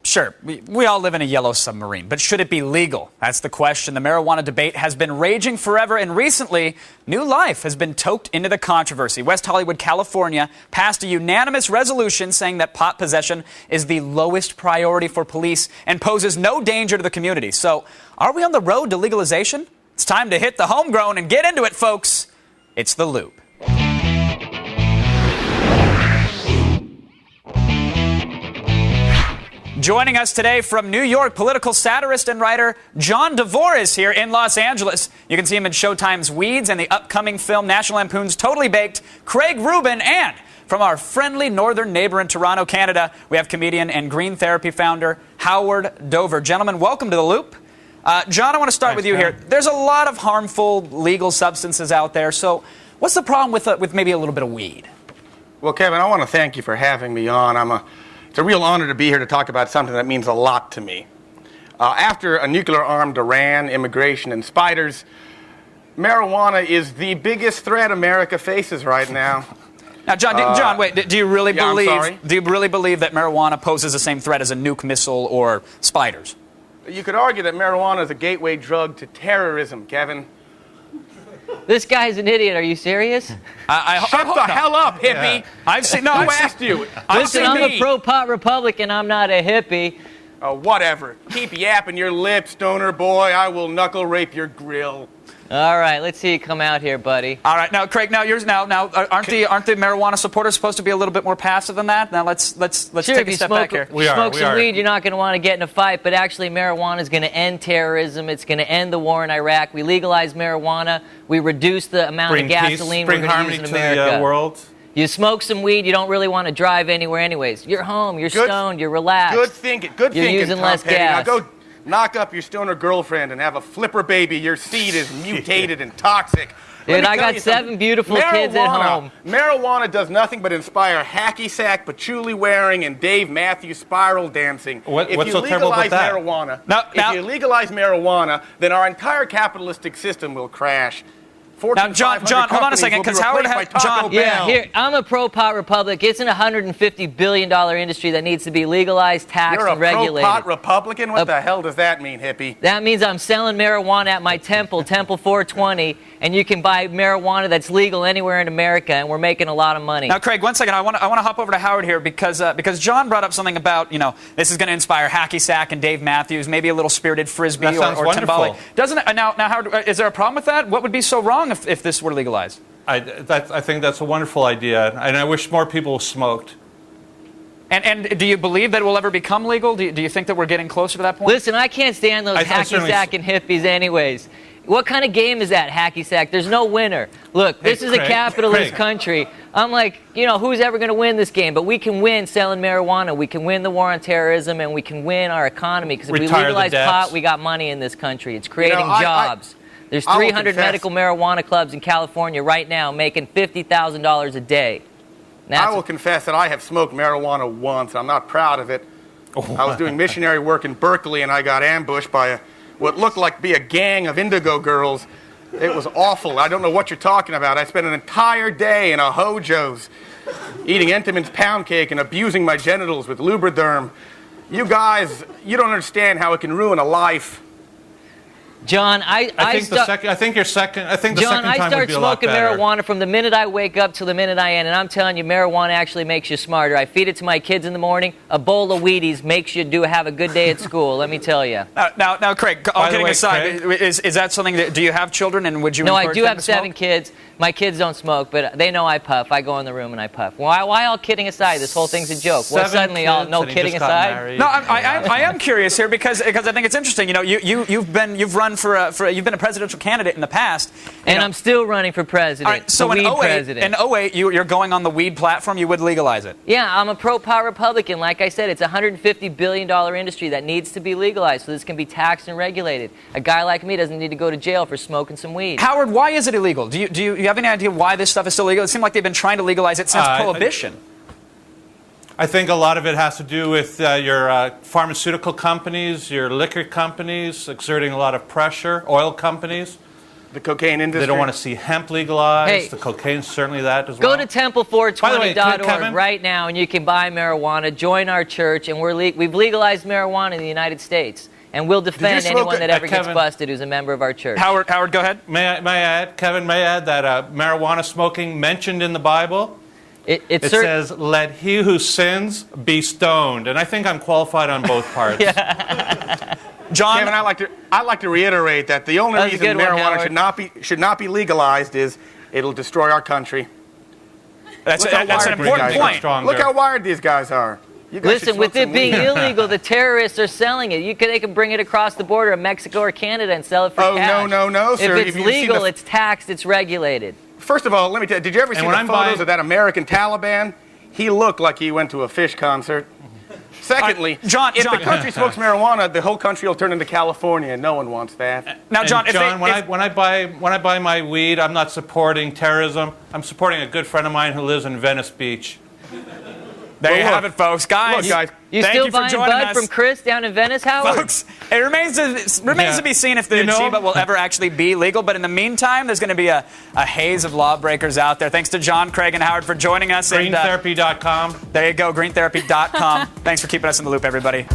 Sure, we all live in a yellow submarine, but should it be legal? That's the question. The marijuana debate has been raging forever, and recently, new life has been toked into the controversy. West Hollywood, California, passed a unanimous resolution saying that pot possession is the lowest priority for police and poses no danger to the community. So, are we on the road to legalization? It's time to hit the homegrown and get into it, folks. It's The Loop. Joining us today from New York, political satirist and writer John DeVore is here in Los Angeles. You can see him in Showtime's Weeds and the upcoming film National Lampoon's Totally Baked, Craig Rubin. And from our friendly northern neighbor in Toronto, Canada, we have comedian and green therapy founder Howard Dover. Gentlemen, welcome to The Loop. John, I want to start with you here. There's a lot of harmful legal substances out there, so what's the problem with maybe a little bit of weed? Well, Kevin, I want to thank you for having me on. It's a real honor to be here to talk about something that means a lot to me. After a nuclear-armed Iran, immigration, and spiders, marijuana is the biggest threat America faces right now. Now, John, wait. Do you really believe? I'm sorry? Do you really believe that marijuana poses the same threat as a nuke missile or spiders? You could argue that marijuana is a gateway drug to terrorism, Kevin. This guy's an idiot. Are you serious? Shut the hell up, hippie. Yeah. I've seen. No, Who asked you? Listen, I'm a pro-pot Republican. I'm not a hippie. Whatever. Keep yapping your lips, stoner boy. I will knuckle rape your grill. All right, let's see you come out here, buddy. All right, now, Craig. Now, aren't the marijuana supporters supposed to be a little bit more passive than that? Now, let's take a step back here. Smoke some weed, you're not going to want to get in a fight. But actually, marijuana is going to end terrorism. It's going to end the war in Iraq. We legalize marijuana. We reduce the amount of gasoline we're going to use in America. To the world. You smoke some weed, you don't really want to drive anywhere anyways. You're home, you're stoned, you're relaxed. Good thinking. You're using less gas. Now go knock up your stoner girlfriend and have a flipper baby. Your seed is mutated and toxic. Dude, I got 7 beautiful kids at home. Marijuana does nothing but inspire hacky sack, patchouli wearing, and Dave Matthews spiral dancing. What's so terrible about that? If you legalize marijuana, then our entire capitalistic system will crash. Now, John, hold on a second, because Howard has John. Yeah, here I'm a pro-pot Republic. It's an $150 billion industry that needs to be legalized, taxed, and regulated. You're a pro-pot Republican? What the hell does that mean, hippie? That means I'm selling marijuana at my temple, Temple 420, and you can buy marijuana that's legal anywhere in America, and we're making a lot of money. Now, Craig, one second. I want to hop over to Howard here because John brought up something about this is going to inspire hacky sack and Dave Matthews, maybe a little spirited frisbee or timbale. Doesn't it? Now, Howard, is there a problem with that? What would be so wrong if this were legalized? I think that's a wonderful idea, and I wish more people smoked. And do you believe that it will ever become legal? Do you think that we're getting closer to that point? Listen, I can't stand those hacky sack and hippies anyways. What kind of game is that, hacky sack? There's no winner. Look, this is a capitalist country. I'm like, who's ever going to win this game? But we can win selling marijuana. We can win the war on terrorism, and we can win our economy. Because if we legalize pot, we got money in this country. It's creating jobs. There's 300 medical marijuana clubs in California right now making $50,000 a day. I will confess that I have smoked marijuana once. I'm not proud of it. I was doing missionary work in Berkeley, and I got ambushed by what looked like to be a gang of indigo girls. It was awful. I don't know what you're talking about. I spent an entire day in a Hojo's eating Entenmann's pound cake and abusing my genitals with Lubriderm. You guys, you don't understand how it can ruin a life. John, I think the second time would be a lot better. John, I start smoking marijuana from the minute I wake up till the minute I end, and I'm telling you, marijuana actually makes you smarter. I feed it to my kids in the morning. A bowl of Wheaties makes you have a good day at school. Let me tell you. Now, Craig, all kidding aside, is that something that? Do you have children, and would you? No, I do have 7 kids. My kids don't smoke, but they know I puff. I go in the room and I puff. Why all kidding aside? This whole thing's a joke. Well, suddenly all no kidding aside. No, I am curious here because I think it's interesting. You've been a presidential candidate in the past, and I'm still running for president. Right, so in 08, you're going on the weed platform. You would legalize it. Yeah, I'm a pro-pot Republican. Like I said, it's a $150 billion industry that needs to be legalized so this can be taxed and regulated. A guy like me doesn't need to go to jail for smoking some weed. Howard, why is it illegal? Do you have any idea why this stuff is still illegal? It seems like they've been trying to legalize it since Prohibition. I think a lot of it has to do with your pharmaceutical companies, your liquor companies exerting a lot of pressure, oil companies. the cocaine industry. They don't want to see hemp legalized. Hey, the cocaine's certainly that as well. Go to temple420.org Kevin, right now, and you can buy marijuana. Join our church, and we've legalized marijuana in the United States, and we'll defend anyone that ever gets busted who's a member of our church. Howard, go ahead. May I add, Kevin? May I add that marijuana smoking mentioned in the Bible? It says, "Let he who sins be stoned," and I think I'm qualified on both parts. John, Kevin, I'd like to reiterate that the only reason marijuana should not be legalized is it'll destroy our country. That's an important point. Look how wired these guys are. Listen, with it being illegal, the terrorists are selling it. They can bring it across the border of Mexico or Canada and sell it for cash. No, sir. If it's legal, it's taxed, it's regulated. First of all, let me tell you, did you ever see the photos of that American Taliban? He looked like he went to a Fish concert. Secondly, John, if the country smokes marijuana, the whole country will turn into California, and no one wants that. Now, John, when I buy my weed, I'm not supporting terrorism. I'm supporting a good friend of mine who lives in Venice Beach. There you have it, folks. Guys, you still buying bud from Chris down in Venice, Howard? Folks, it remains to be seen if the Chiba will ever actually be legal. But in the meantime, there's going to be a haze of lawbreakers out there. Thanks to John, Craig, and Howard for joining us. Greentherapy.com. There you go, greentherapy.com. Thanks for keeping us in the loop, everybody.